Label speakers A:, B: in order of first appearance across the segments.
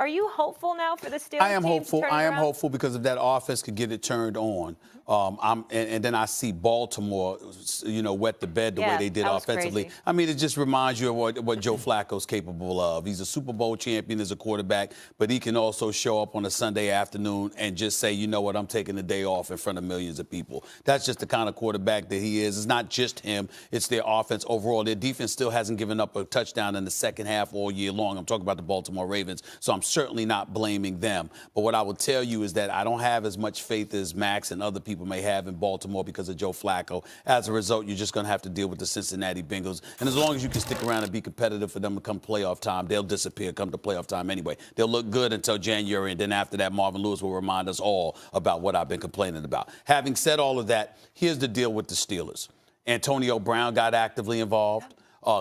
A: Are you hopeful now for the Steelers?
B: I am
A: team
B: hopeful.
A: To turn
B: I am
A: around?
B: hopeful because if that offense could get it turned on, and then I see Baltimore, wet the bed the way they did offensively.
A: Crazy.
B: I mean, it just reminds you of what Joe Flacco's capable of. He's a Super Bowl champion as a quarterback, but he can also show up on a Sunday afternoon and just say, you know what, I'm taking the day off in front of millions of people. That's just the kind of quarterback that he is. It's not just him. It's their offense overall. Their defense still hasn't given up a touchdown in the second half all year long. I'm talking about the Baltimore Ravens, so I'm certainly not blaming them. But what I will tell you is that I don't have as much faith as Max and other people may have in Baltimore because of Joe Flacco. As a result, you're just going to have to deal with the Cincinnati Bengals. And as long as you can stick around and be competitive for them to come playoff time, they'll disappear come to playoff time anyway. They'll look good until January, and then after that, Marvin Lewis will remind us all about what I've been complaining about. Having said all of that, here's the deal with the Steelers. Antonio Brown got actively involved.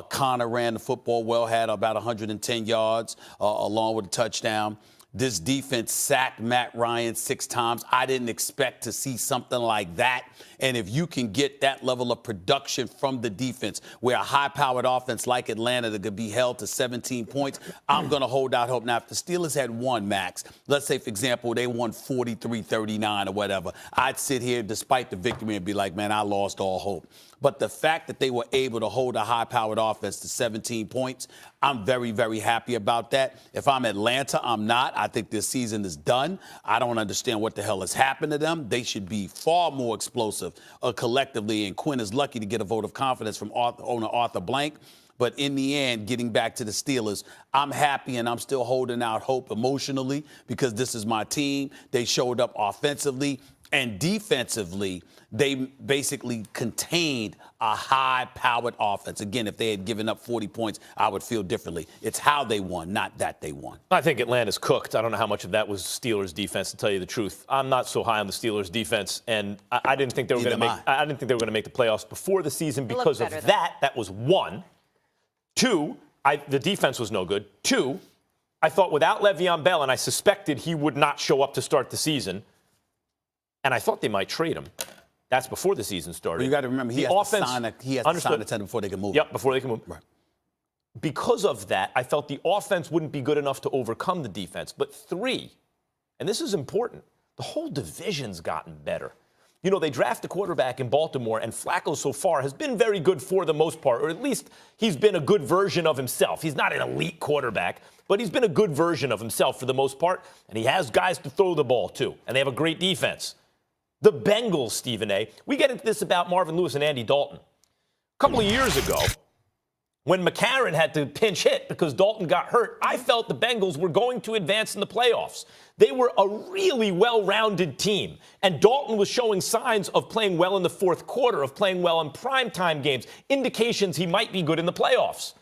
B: Connor ran the football well, had about 110 yards along with a touchdown. This defense sacked Matt Ryan 6 times. I didn't expect to see something like that. And if you can get that level of production from the defense, where a high-powered offense like Atlanta that could be held to 17 points, I'm going to hold out hope. Now, if the Steelers had won, Max, let's say, for example, they won 43-39 or whatever, I'd sit here despite the victory and be like, man, I lost all hope. But the fact that they were able to hold a high-powered offense to 17 points, I'm very, very happy about that. If I'm Atlanta, I'm not. I think this season is done. I don't understand what the hell has happened to them. They should be far more explosive collectively, and Quinn is lucky to get a vote of confidence from owner Arthur Blank. But in the end, getting back to the Steelers, I'm happy and I'm still holding out hope emotionally because this is my team. They showed up offensively. And defensively, they basically contained a high-powered offense. Again, if they had given up 40 points, I would feel differently. It's how they won, not that they won.
C: I think Atlanta's cooked. I don't know how much of that was Steelers defense, to tell you the truth. I'm not so high on the Steelers defense, and I didn't think they were going to make. I didn't think they were going to make the playoffs before the season because of that. That was one. Two, the defense was no good. Two, I thought without Le'Veon Bell, and I suspected he would not show up to start the season. And I thought they might trade him. That's before the season started.
B: But you got to remember, he has to sign a tender before they can move.
C: Yep, before they can move.
B: Right.
C: Because of that, I felt the offense wouldn't be good enough to overcome the defense. But 3, and this is important, the whole division's gotten better. You know, they draft a quarterback in Baltimore, and Flacco so far has been very good for the most part, or at least he's been a good version of himself. He's not an elite quarterback, but he's been a good version of himself for the most part, and he has guys to throw the ball to, and they have a great defense. The Bengals, Stephen A., we get into this about Marvin Lewis and Andy Dalton. A couple of years ago, when McCarron had to pinch hit because Dalton got hurt, I felt the Bengals were going to advance in the playoffs. They were a really well-rounded team, and Dalton was showing signs of playing well in the fourth quarter, of playing well in primetime games, indications he might be good in the playoffs.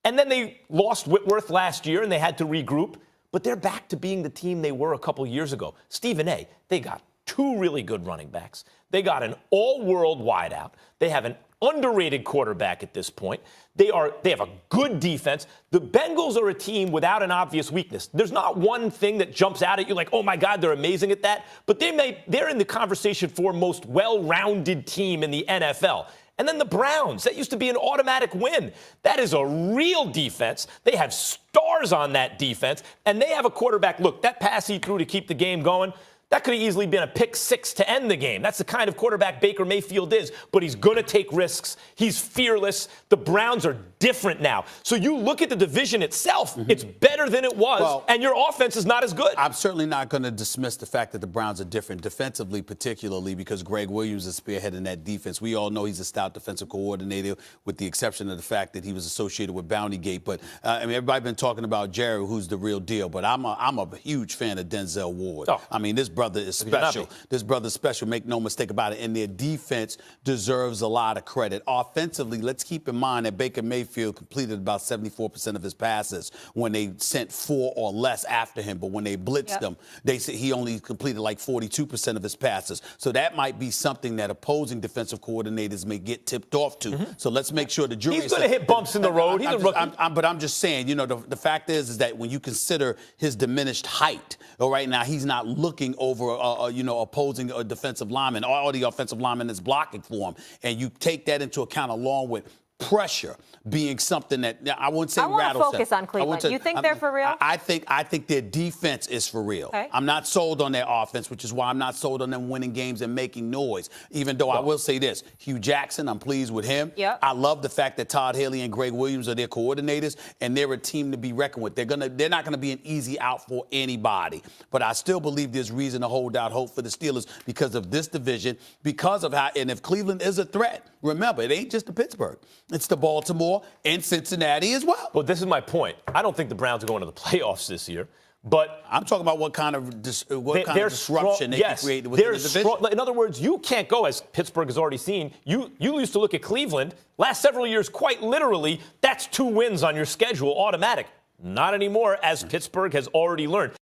C: And then they lost Whitworth last year, and they had to regroup, but they're back to being the team they were a couple years ago. Stephen A., they got 2 really good running backs. They got an all-world wideout. They have an underrated quarterback at this point. They have a good defense. The Bengals are a team without an obvious weakness. There's not one thing that jumps out at you like, oh, my God, they're amazing at that. But they're in the conversation for most well-rounded team in the NFL. And then the Browns, that used to be an automatic win. That is a real defense. They have stars on that defense, and they have a quarterback. Look, that pass he threw to keep the game going, that could have easily been a pick 6 to end the game. That's the kind of quarterback Baker Mayfield is, but he's going to take risks. He's fearless. The Browns are different now. So you look at the division itself, it's better than it was, and your offense is not as good.
B: I'm certainly not going to dismiss the fact that the Browns are different defensively, particularly because Greg Williams is spearheading that defense. We all know he's a stout defensive coordinator, with the exception of the fact that he was associated with Bountygate. But, everybody's been talking about Jerry, who's the real deal, but I'm a huge fan of Denzel Ward. This brother is special. This brother's special. Make no mistake about it. And their defense deserves a lot of credit. Offensively, let's keep in mind that Baker Mayfield completed about 74% of his passes when they sent 4 or less after him. But when they blitzed him, they said he only completed like 42% of his passes. So that might be something that opposing defensive coordinators may get tipped off to. So let's make sure the jury.
C: He's going to hit bumps in the road. He's a rookie.
B: But I'm just saying, the fact is that when you consider his diminished height, right now he's not looking over opposing a defensive lineman or the offensive lineman that's blocking for him. And you take that into account along with pressure being something that I wouldn't say
A: I want to
B: rattle
A: focus on Cleveland. You think they're for real?
B: I think their defense is for real.
A: Okay.
B: I'm not sold on their offense, which is why I'm not sold on them winning games and making noise. Even though I will say this, Hugh Jackson, I'm pleased with him.
A: Yep.
B: I love the fact that Todd Haley and Greg Williams are their coordinators, and they're a team to be reckoned with. They're not gonna be an easy out for anybody. But I still believe there's reason to hold out hope for the Steelers because of this division, because of how, and if Cleveland is a threat, remember, it ain't just the Pittsburgh. It's the Baltimore and Cincinnati as well.
C: Well, this is my point. I don't think the Browns are going to the playoffs this year. But
B: I'm talking about what kind of disruption they can create within the division.
C: In other words, you can't go, as Pittsburgh has already seen. You used to look at Cleveland last several years, quite literally, that's 2 wins on your schedule, automatic. Not anymore, as Pittsburgh has already learned.